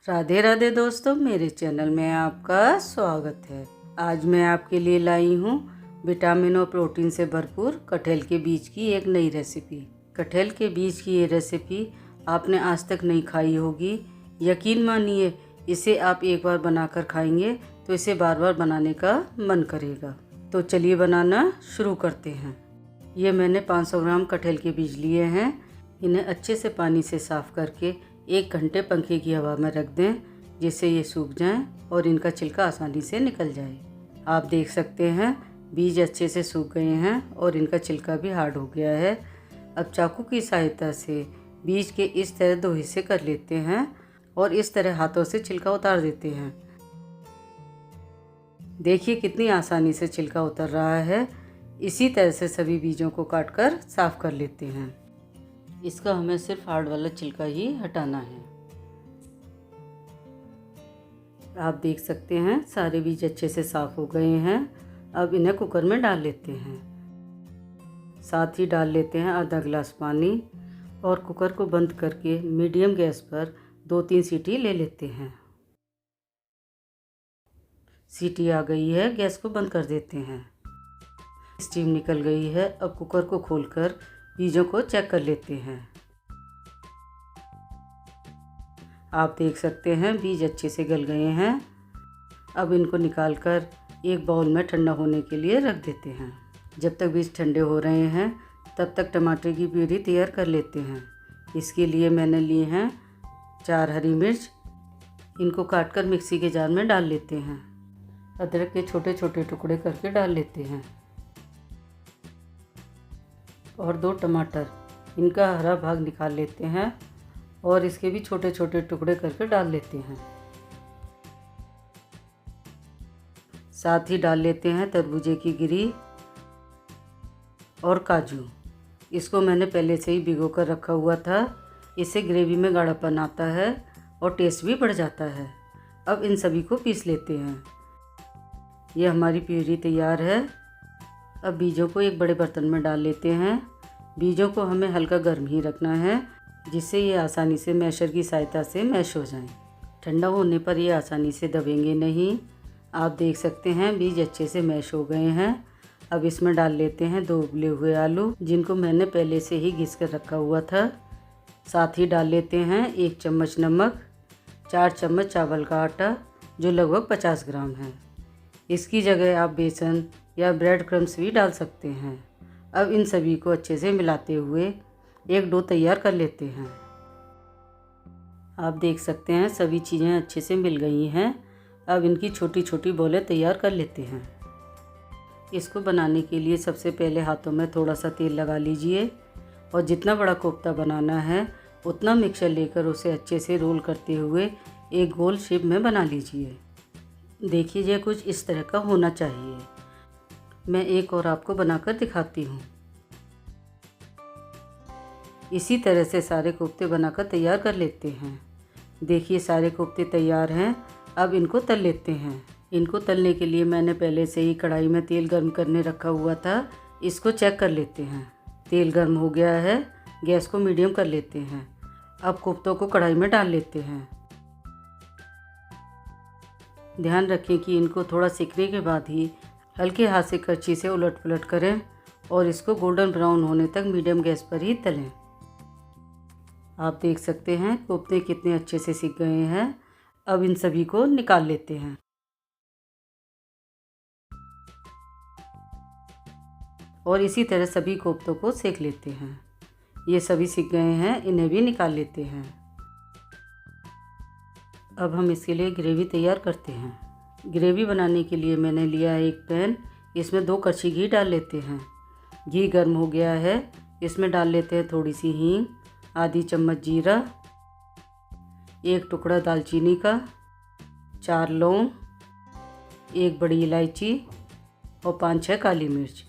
राधे राधे दोस्तों, मेरे चैनल में आपका स्वागत है। आज मैं आपके लिए लाई हूँ विटामिन और प्रोटीन से भरपूर कटहल के बीज की एक नई रेसिपी। कटहल के बीज की ये रेसिपी आपने आज तक नहीं खाई होगी। यकीन मानिए, इसे आप एक बार बनाकर खाएंगे तो इसे बार बार बनाने का मन करेगा। तो चलिए बनाना शुरू करते हैं। ये मैंने 500 ग्राम कटहल के बीज लिए हैं। इन्हें अच्छे से पानी से साफ़ करके 1 घंटे पंखे की हवा में रख दें, जिससे ये सूख जाएं और इनका छिलका आसानी से निकल जाए। आप देख सकते हैं बीज अच्छे से सूख गए हैं और इनका छिलका भी हार्ड हो गया है। अब चाकू की सहायता से बीज के इस तरह 2 हिस्से कर लेते हैं और इस तरह हाथों से छिलका उतार देते हैं। देखिए कितनी आसानी से छिलका उतर रहा है। इसी तरह से सभी बीजों को काटकर साफ़ कर लेते हैं। इसका हमें सिर्फ हार्ड वाला छिलका ही हटाना है। आप देख सकते हैं सारे बीज अच्छे से साफ़ हो गए हैं। अब इन्हें कुकर में डाल लेते हैं। साथ ही डाल लेते हैं आधा गिलास पानी और कुकर को बंद करके मीडियम गैस पर 2-3 सीटी ले लेते हैं। सीटी आ गई है, गैस को बंद कर देते हैं। स्टीम निकल गई है। अब कुकर को खोलकर बीजों को चेक कर लेते हैं। आप देख सकते हैं बीज अच्छे से गल गए हैं। अब इनको निकालकर एक बाउल में ठंडा होने के लिए रख देते हैं। जब तक बीज ठंडे हो रहे हैं तब तक टमाटर की प्यूरी तैयार कर लेते हैं। इसके लिए मैंने लिए हैं 4 हरी मिर्च। इनको काटकर मिक्सी के जार में डाल लेते हैं। अदरक के छोटे छोटे टुकड़े करके डाल लेते हैं और 2 टमाटर, इनका हरा भाग निकाल लेते हैं और इसके भी छोटे छोटे टुकड़े करके डाल लेते हैं। साथ ही डाल लेते हैं तरबूजे की गिरी और काजू। इसको मैंने पहले से ही भिगो कर रखा हुआ था। इससे ग्रेवी में गाढ़ापन आता है और टेस्ट भी बढ़ जाता है। अब इन सभी को पीस लेते हैं। ये हमारी प्यूरी तैयार है। अब बीजों को एक बड़े बर्तन में डाल लेते हैं। बीजों को हमें हल्का गर्म ही रखना है, जिससे ये आसानी से मैशर की सहायता से मैश हो जाएं। ठंडा होने पर ये आसानी से दबेंगे नहीं। आप देख सकते हैं बीज अच्छे से मैश हो गए हैं। अब इसमें डाल लेते हैं 2 उबले हुए आलू, जिनको मैंने पहले से ही घिस कर रखा हुआ था। साथ ही डाल लेते हैं 1 चम्मच नमक, 4 चम्मच चावल का आटा, जो लगभग 50 ग्राम है। इसकी जगह आप बेसन या ब्रेड क्रम्स भी डाल सकते हैं। अब इन सभी को अच्छे से मिलाते हुए एक डो तैयार कर लेते हैं। आप देख सकते हैं सभी चीज़ें अच्छे से मिल गई हैं। अब इनकी छोटी छोटी बोलें तैयार कर लेते हैं। इसको बनाने के लिए सबसे पहले हाथों में थोड़ा सा तेल लगा लीजिए और जितना बड़ा कोफ्ता बनाना है उतना मिक्सचर लेकर उसे अच्छे से रोल करते हुए एक गोल शेप में बना लीजिए। देखिए ये कुछ इस तरह का होना चाहिए। मैं एक और आपको बनाकर दिखाती हूँ। इसी तरह से सारे कोफ्ते बनाकर तैयार कर लेते हैं। देखिए सारे कोफ्ते तैयार हैं। अब इनको तल लेते हैं। इनको तलने के लिए मैंने पहले से ही कढ़ाई में तेल गर्म करने रखा हुआ था। इसको चेक कर लेते हैं। तेल गर्म हो गया है। गैस को मीडियम कर लेते हैं। अब कोफ्तों को कढ़ाई में डाल लेते हैं। ध्यान रखें कि इनको थोड़ा सिकने के बाद ही हल्के हाथ से करछी से उलट पुलट करें और इसको गोल्डन ब्राउन होने तक मीडियम गैस पर ही तलें। आप देख सकते हैं कोफ्ते कितने अच्छे से सिक गए हैं। अब इन सभी को निकाल लेते हैं। और इसी तरह सभी कोफ्तों को सेक लेते हैं। ये सभी सिक गए हैं, इन्हें भी निकाल लेते हैं। अब हम इसके लिए ग्रेवी तैयार करते हैं। ग्रेवी बनाने के लिए मैंने लिया है एक पैन। इसमें 2 कड़छी घी डाल लेते हैं। घी गर्म हो गया है। इसमें डाल लेते हैं थोड़ी सी हींग, आधी चम्मच जीरा, 1 टुकड़ा दालचीनी का, 4 लौंग, 1 बड़ी इलायची और 5-6 काली मिर्च।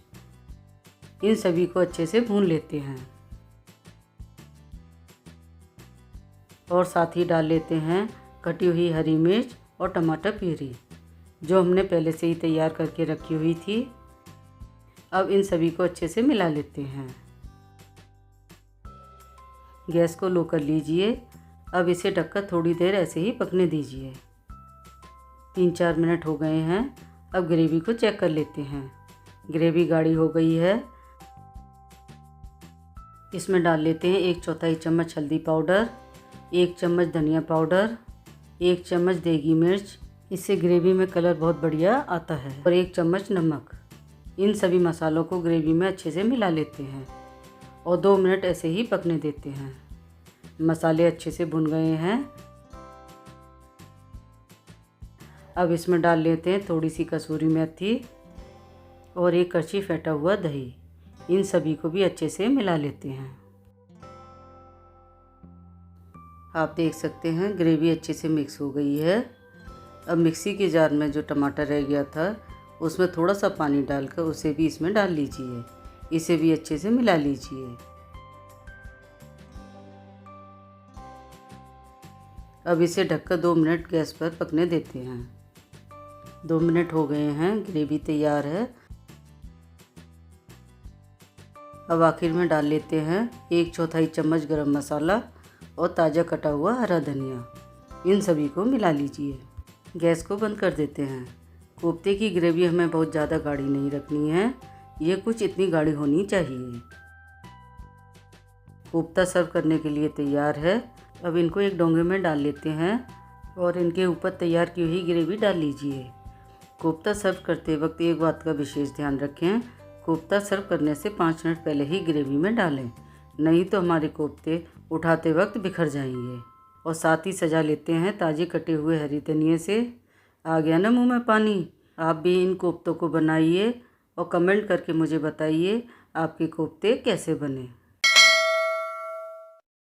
इन सभी को अच्छे से भून लेते हैं। और साथ ही डाल लेते हैं कटी हुई हरी मिर्च और टमाटर प्यूरी, जो हमने पहले से ही तैयार करके रखी हुई थी। अब इन सभी को अच्छे से मिला लेते हैं। गैस को लो कर लीजिए अब इसे ढककर थोड़ी देर ऐसे ही पकने दीजिए। 3-4 मिनट हो गए हैं। अब ग्रेवी को चेक कर लेते हैं। ग्रेवी गाढ़ी हो गई है। इसमें डाल लेते हैं 1/4 चम्मच हल्दी पाउडर, 1 चम्मच धनिया पाउडर, 1 चम्मच देगी मिर्च, इससे ग्रेवी में कलर बहुत बढ़िया आता है, और 1 चम्मच नमक। इन सभी मसालों को ग्रेवी में अच्छे से मिला लेते हैं और 2 मिनट ऐसे ही पकने देते हैं। मसाले अच्छे से भुन गए हैं। अब इसमें डाल लेते हैं थोड़ी सी कसूरी मेथी और 1 कड़छी फेंटा हुआ दही। इन सभी को भी अच्छे से मिला लेते हैं। आप देख सकते हैं ग्रेवी अच्छे से मिक्स हो गई है। अब मिक्सी के जार में जो टमाटर रह गया था उसमें थोड़ा सा पानी डालकर उसे भी इसमें डाल लीजिए। इसे भी अच्छे से मिला लीजिए। अब इसे ढककर 2 मिनट गैस पर पकने देते हैं। 2 मिनट हो गए हैं, ग्रेवी तैयार है। अब आखिर में डाल लेते हैं 1/4 चम्मच गरम मसाला और ताज़ा कटा हुआ हरा धनिया। इन सभी को मिला लीजिए। गैस को बंद कर देते हैं। कोफ्ते की ग्रेवी हमें बहुत ज़्यादा गाढ़ी नहीं रखनी है, ये कुछ इतनी गाढ़ी होनी चाहिए। कोफ्ता सर्व करने के लिए तैयार है। अब इनको एक डोंगे में डाल लेते हैं और इनके ऊपर तैयार की हुई ग्रेवी डाल लीजिए। कोफ्ता सर्व करते वक्त एक बात का विशेष ध्यान रखें, कोफ्ता सर्व करने से 5 मिनट पहले ही ग्रेवी में डालें, नहीं तो हमारे कोफ्ते उठाते वक्त बिखर जाएंगे। और साथ ही सजा लेते हैं ताज़े कटे हुए हरी धनिए से। आ गया ना मुंह में पानी। आप भी इन कोफ्तों को बनाइए और कमेंट करके मुझे बताइए आपके कोफ्ते कैसे बने।